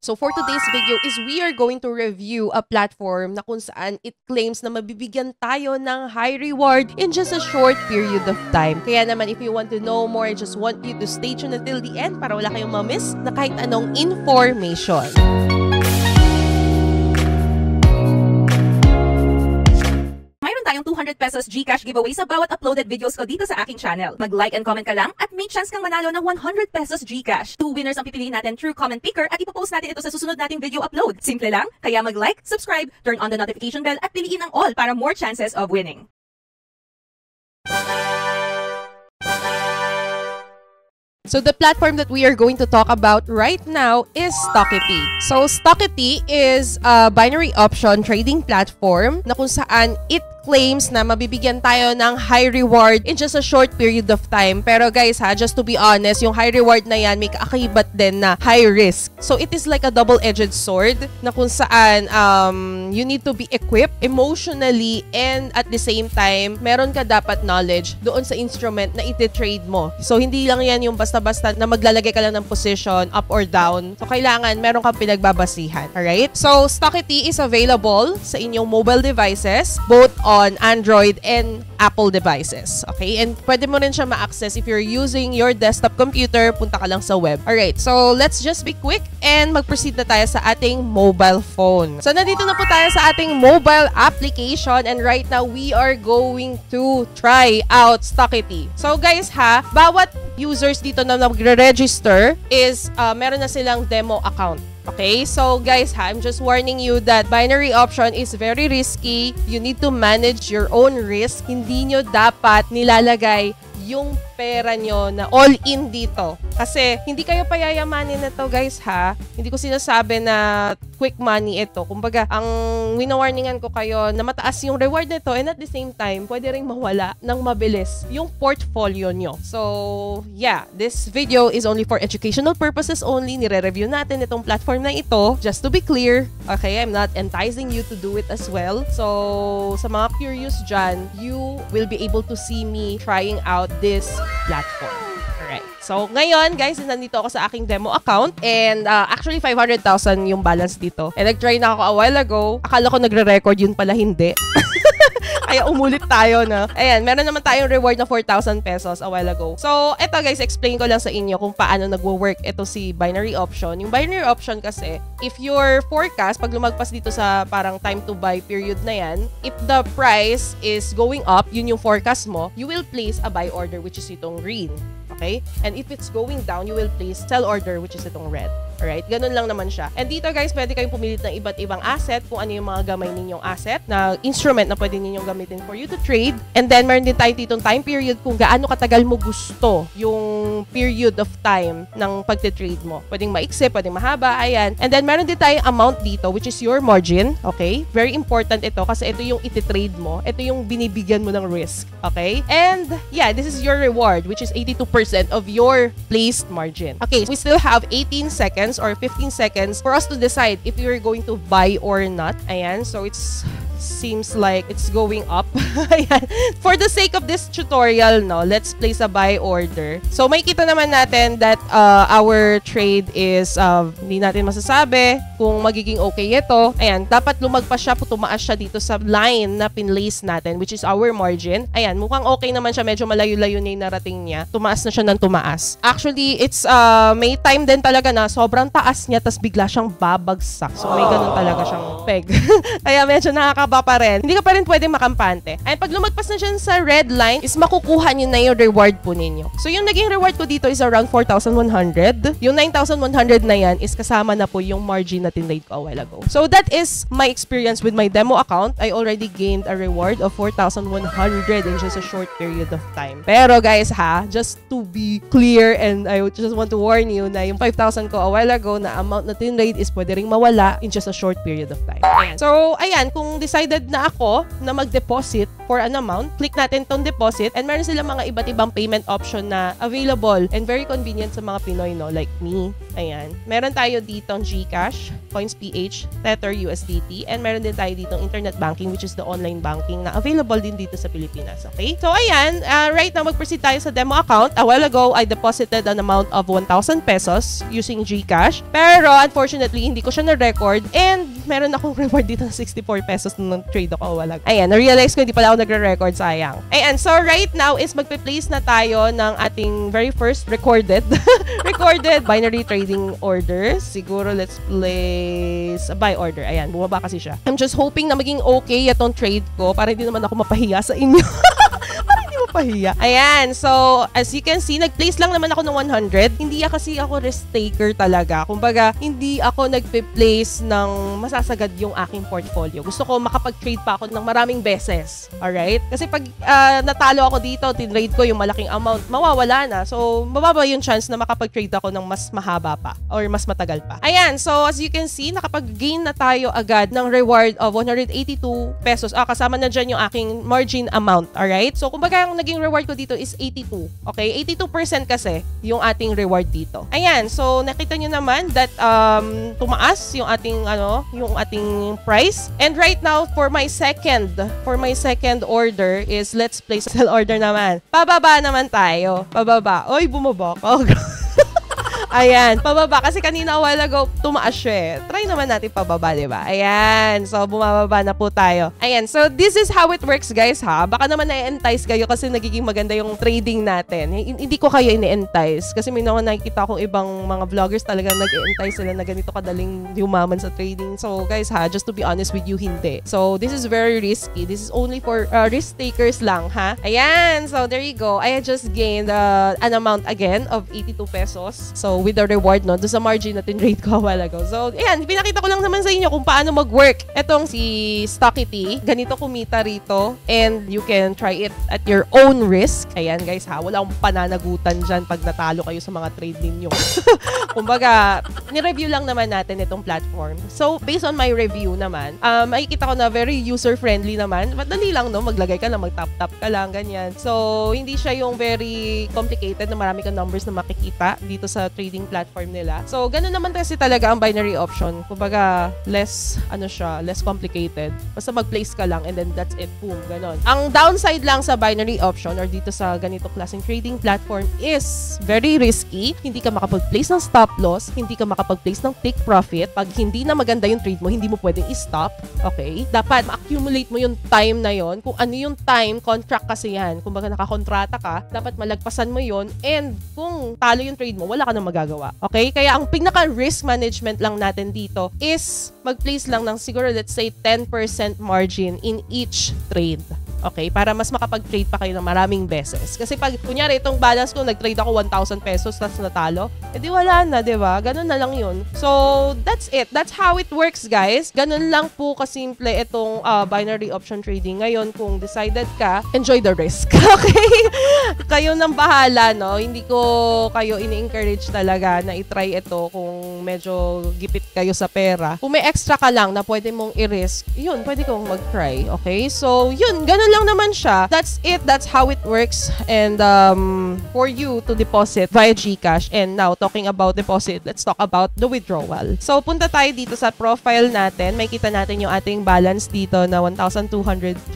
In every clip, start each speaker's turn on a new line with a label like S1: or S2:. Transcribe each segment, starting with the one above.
S1: So for today's video is we are going to review a platform na kung saan it claims na mabibigyan tayo ng high reward in just a short period of time. Kaya naman if you want to know more, I just want you to stay tuned until the end para wala kayong ma-miss na kahit anong information.
S2: Tayong 200 pesos GCash giveaway sa bawat uploaded videos ko dito sa aking channel. Mag-like and comment ka lang at may chance kang manalo ng 100 pesos GCash. 2 winners ang pipiliin natin through comment picker at ipopost natin ito sa susunod nating video upload. Simple lang, kaya mag-like, subscribe, turn on the notification bell at piliin ang all para more chances of winning.
S1: So the platform that we are going to talk about right now is Stockity. So Stockity is a binary option trading platform na kung saan it claims na mabibigyan tayo ng high reward in just a short period of time. Pero guys ha, just to be honest, yung high reward na yan may kaakibat din na high risk. So it is like a double-edged sword na kung saan you need to be equipped emotionally and at the same time, meron ka dapat knowledge doon sa instrument na iti-trade mo. So hindi lang yan yung basta-basta na maglalagay ka lang ng position up or down. So kailangan meron kang pinagbabasihan. Alright? So Stockity is available sa inyong mobile devices, both on Android and Apple devices. Okay? And pwede mo rin siya ma-access if you're using your desktop computer, punta ka lang sa web. Alright, so let's just be quick and mag-proceed na tayo sa ating mobile phone. So nandito na po tayo sa ating mobile application and right now we are going to try out Stockity. So guys ha, bawat users dito na nagre-register is meron na silang demo account. Okay, so guys ha, I'm just warning you that binary option is very risky. You need to manage your own risk. Hindi nyo dapat nilalagay yung pera nyo na all-in dito. Kasi hindi kayo payayamanin na to guys ha. Hindi ko sinasabi na quick money ito. Kumbaga, ang winawarningan ko kayo na mataas yung reward nito and at the same time, pwede rin mawala ng mabilis yung portfolio nyo. So, yeah, this video is only for educational purposes only. Nire-review natin itong platform na ito. Just to be clear, okay, I'm not enticing you to do it as well. So, sa mga curious dyan, you will be able to see me trying out this platform. Alright. So, ngayon, guys, nandito ako sa aking demo account and actually 500,000 yung balance dito. And nag-try na ako a while ago. Akala ko nagre-record, yun pala hindi. Kaya umulit tayo na. Ayan, meron naman tayong reward na 4,000 pesos a while ago. So, eto guys, explain ko lang sa inyo kung paano nagwo-work ito si binary option. Yung binary option kasi, if your forecast, pag lumagpas dito sa parang time to buy period na yan, if the price is going up, yun yung forecast mo, you will place a buy order which is itong green. Okay? And if it's going down, you will place sell order which is itong red. Alright? Ganun lang naman siya. And dito guys, pwede kayong pumilit ng iba't ibang asset kung ano yung mga gamay ninyong asset na instrument na pwede ninyong gamitin for you to trade. And then, meron din tayo ditong time period kung gaano katagal mo gusto yung period of time ng pagtitrade mo. Pwedeng maiksi, pwedeng mahaba, ayan. And then, meron din tayong amount dito which is your margin. Okay? Very important ito kasi ito yung ititrade mo. Ito yung binibigyan mo ng risk. Okay? And, yeah, this is your reward which is 82% of your placed margin. Okay, we still have 18 seconds or 15 seconds for us to decide if you're going to buy or not. Ayan, so it's seems like it's going up. Ayan. For the sake of this tutorial, no, let's place a buy order. So, makikita naman natin that our trade is hindi natin masasabi kung magiging okay ito. Ayan, dapat lumagpas siya, tumaas siya dito sa line na pinlace natin, which is our margin. Ayan, mukhang okay naman siya. Medyo malayo-layo na yung narating niya. Tumaas na siya ng tumaas. Actually, it's may time din talaga na sobrang taas niya, tas bigla siyang babagsak. So, may ganun talaga siyang peg. Kaya medyo nakakaba pa rin. Hindi ka pa rin pwede makampante. And pag lumagpas na siya sa red line, is makukuha niyo na yung reward po ninyo. So, yung naging reward ko dito is around 4,100. Yung 9,100 na yan is kasama na po yung margin na tinrade ko a while ago. So, that is my experience with my demo account. I already gained a reward of 4,100 in just a short period of time. Pero guys ha, just to be clear and I just want to warn you na yung 5,000 ko a while ago na amount na tinrade is pwede ring mawala in just a short period of time. Ayan. So, ayan, kung decided na ako na mag-deposit for an amount, click natin tong deposit and meron silang mga iba't ibang payment option na available and very convenient sa mga Pinoy, no? Like me. Ayan. Meron tayo ditong GCash, CoinsPH, Tether USDT, and meron din tayo ditong internet banking, which is the online banking na available din dito sa Pilipinas. Okay? So, ayan. Right now, mag-proceed tayo sa demo account. A while ago, I deposited an amount of 1,000 pesos using GCash. Pero, unfortunately, hindi ko siya na-record. And, meron akong reward dito ng 64 pesos nung trade ako. Walang. Ayan. Na-realize ko, hindi pala ako nagre-record. Sayang. Ayan. So, right now is magpe-place na tayo ng ating very first recorded binary trading order. Siguro, let's place a buy order. Ayan. Bumaba kasi siya. I'm just hoping na maging okay itong trade ko para hindi naman ako mapahiya sa inyo. Pahiya. Ayan. So, as you can see, nag-place lang naman ako ng 100. Hindi kasi ako risk taker talaga. Kumbaga, hindi ako nagpe-place ng masasagad yung aking portfolio. Gusto ko makapag-trade pa ako ng maraming beses. Alright? Kasi pag natalo ako dito, tinrade ko yung malaking amount, mawawala na. So, mababa yung chance na makapag-trade ako ng mas mahaba pa or mas matagal pa. Ayan. So, as you can see, nakapag-gain na tayo agad ng reward of 182 pesos. Kasama na dyan yung aking margin amount. Alright? So, kumbaga, ang naging reward ko dito is 82. Okay? 82% kasi yung ating reward dito. Ayan. So, nakita nyo naman that tumaas yung ating price. And right now, for my second order is let's place a sell order naman. Pababa naman tayo. Pababa. Oy, bumaba ka. Ayan, pababa. Kasi kanina a while ago, tumaas siya eh. Try naman natin pababa, di ba? Ayan. So, bumababa na po tayo. Ayan. So, this is how it works, guys, ha? Baka naman na-entice kayo kasi nagiging maganda yung trading natin. Hindi ko kayo ini-entice. Kasi may nakikita akong ibang mga vloggers talaga nag-entice sila na ganito kadaling yumaman sa trading. So, guys, ha? Just to be honest with you, hindi. So, this is very risky. This is only for risk takers lang, ha? Ayan. So, there you go. I just gained an amount again of 82 pesos. So, with the reward, no? Doon sa margin na tinrade ko a while ago. So, ayan, pinakita ko lang naman sa inyo kung paano mag-work. Etong si Stockity, ganito kumita rito. And you can try it at your own risk. Ayan, guys, ha? Wala akong pananagutan dyan pag natalo kayo sa mga trade ninyo. Kumbaga, ni-review lang naman natin itong platform. So, based on my review naman, makikita ko na very user-friendly naman. Madali lang, no? Maglagay ka lang, mag-tap-tap ka lang, ganyan. So, hindi siya yung very complicated na marami kang numbers na makikita dito sa trading platform nila. So, ganun naman kasi talaga ang binary option. Kumbaga, less complicated. Basta mag-place ka lang and then that's it. Boom, ganun. Ang downside lang sa binary option or dito sa ganito klaseng trading platform is very risky. Hindi ka makapag-place ng stop loss, hindi ka makapag-place ng take profit. Pag hindi na maganda yung trade mo, hindi mo pwedeng i-stop. Okay? Dapat ma-accumulate mo yung time na yon. Kung ano yung time, contract kasi yan. Kumbaga nakakontrata ka, dapat malagpasan mo yon. And kung talo yung trade mo, wala ka nang magagawa. Okay? Kaya ang pinaka-risk management lang natin dito is mag-place lang ng siguro let's say 10% margin in each trade. Okay? Para mas makapag-trade pa kayo ng maraming beses. Kasi pag, kunyari, itong balance ko, nag-trade ako 1,000 pesos tapos natalo, edi wala na, diba? Ganun na lang yun. So, that's it. That's how it works, guys. Ganun lang po kasimple itong binary option trading. Ngayon, kung decided ka, enjoy the risk. Okay? Kayo nang bahala, no? Hindi ko kayo ini-encourage talaga na i-try ito kung medyo gipit kayo sa pera. Kung may extra ka lang na pwede mong i-risk, yun, pwede kong mag-try. Okay? So, yun, ganun lang naman siya. That's it. That's how it works. And for you to deposit via GCash. And now, talking about deposit, let's talk about the withdrawal. So, punta tayo dito sa profile natin. May kita natin yung ating balance dito na 1,228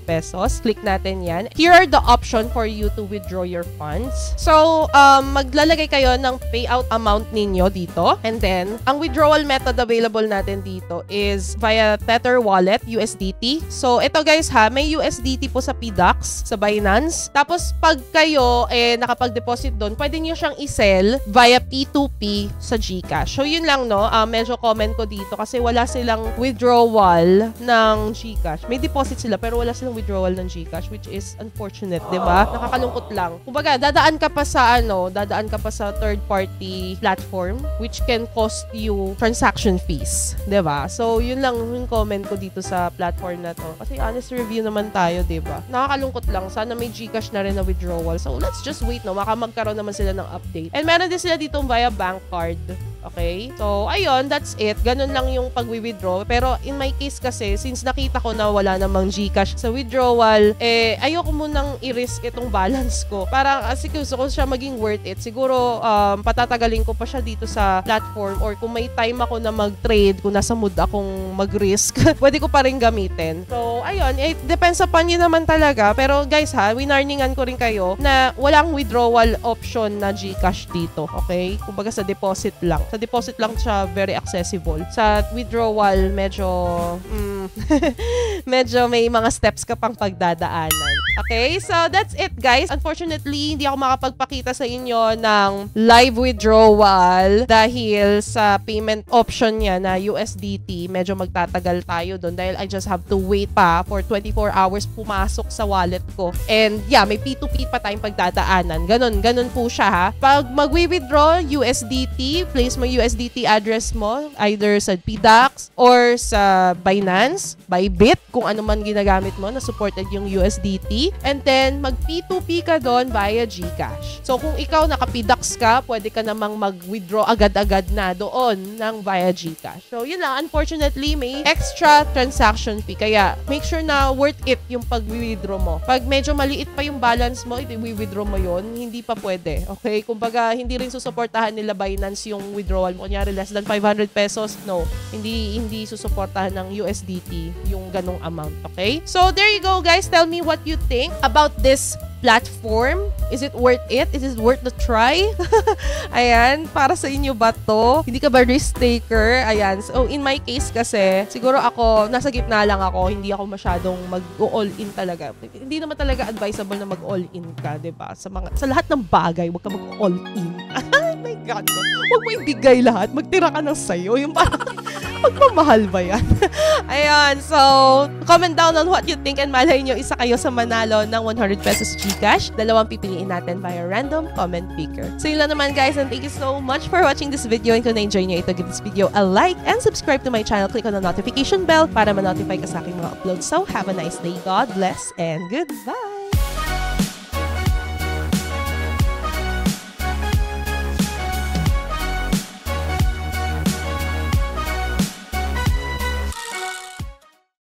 S1: pesos. Click natin yan. Here are the option for you to withdraw your funds. So, maglalagay kayo ng payout amount ninyo dito. And then, ang withdrawal method available natin dito is via Tether Wallet, USDT. So, ito guys ha, may USDT po sa PDAX, sa Binance. Tapos, pag kayo nakapag-deposit doon, pwede nyo siyang i-sell via P2P sa GCash. So, yun lang, no? Medyo comment ko dito kasi wala silang withdrawal ng GCash. May deposit sila pero wala silang withdrawal ng GCash, which is unfortunate, di ba? Nakakalungkot lang. Kumbaga, dadaan ka pa sa third-party platform which can cost you transaction fees, di ba? So, yun lang yung comment ko dito sa platform na to. Kasi honest review naman tayo, di ba? Nakakalungkot lang. Sana may GCash na rin na withdrawal. So, let's just wait, no? Baka magkaroon naman sila ng update. And meron din sila dito via bank card. Okay? So, ayun, that's it. Ganun lang yung pag-withdraw. Pero in my case kasi, since nakita ko na wala namang GCash sa withdrawal, ayoko munang i-risk itong balance ko. Parang kasi gusto ko siya maging worth it. Siguro, patatagalin ko pa siya dito sa platform, or kung may time ako na mag-trade, kung nasa mood akong mag-risk, pwede ko pa rin gamitin. So, ayun, it depends upon you naman talaga. Pero guys ha, winarningan ko rin kayo na walang withdrawal option na GCash dito. Okay? Kumbaga sa deposit lang. Sa deposit lang siya very accessible. Sa withdrawal, medyo medyo may mga steps ka pang pagdadaanan. Okay? So, that's it guys. Unfortunately, hindi ako makapagpakita sa inyo ng live withdrawal dahil sa payment option niya na USDT. Medyo magtatagal tayo doon dahil I just have to wait pa for 24 hours pumasok sa wallet ko. And yeah, may P2P pa tayong pagdadaanan. Ganun po siya ha. Pag mag-withdraw USDT, place mo USDT address mo either sa PDAX or sa Binance, Bybit, kung ano man ginagamit mo na supported yung USDT. And then, mag-P2P ka doon via GCash. So, kung ikaw naka-PDAX ka, pwede ka namang mag-withdraw agad-agad na doon ng via GCash. So, yun lang. Unfortunately, may extra transaction fee. Kaya, make sure na worth it yung pag-withdraw mo. Pag medyo maliit pa yung balance mo, i-withdraw mo yun, hindi pa pwede. Okay? Kumbaga, hindi rin susuportahan nila Binance yung withdrawal mo. Kunyari, less than 500 pesos, no. Hindi susuportahan ng USDT yung ganong amount. Okay? So, there you go, guys. Tell me what you think about this platform. Is it worth it? Is it worth the try? Ayan, para sa inyo ba to? Hindi ka ba risk taker? Ayan. So, in my case kasi, siguro ako, nasa gitna lang ako. Hindi ako masyadong mag-all in talaga. Hindi naman talaga advisable na mag-all in ka, diba? Sa lahat ng bagay, huwag ka mag-all in. Oh my God. Huwag mo ibigay lahat. Magtira ka ng sayo. Yung parang, magmamahal ba yan? Ayan. So, comment down on what you think and malay nyo, isa kayo sa manalo ng 100 pesos GCash. Dalawang pipiliin natin via random comment picker. So, yun lang naman guys, and thank you so much for watching this video. And kung na-enjoy nyo ito, give this video a like and subscribe to my channel. Click on the notification bell para ma-notify ka sa aking mga uploads. So, have a nice day. God bless and goodbye!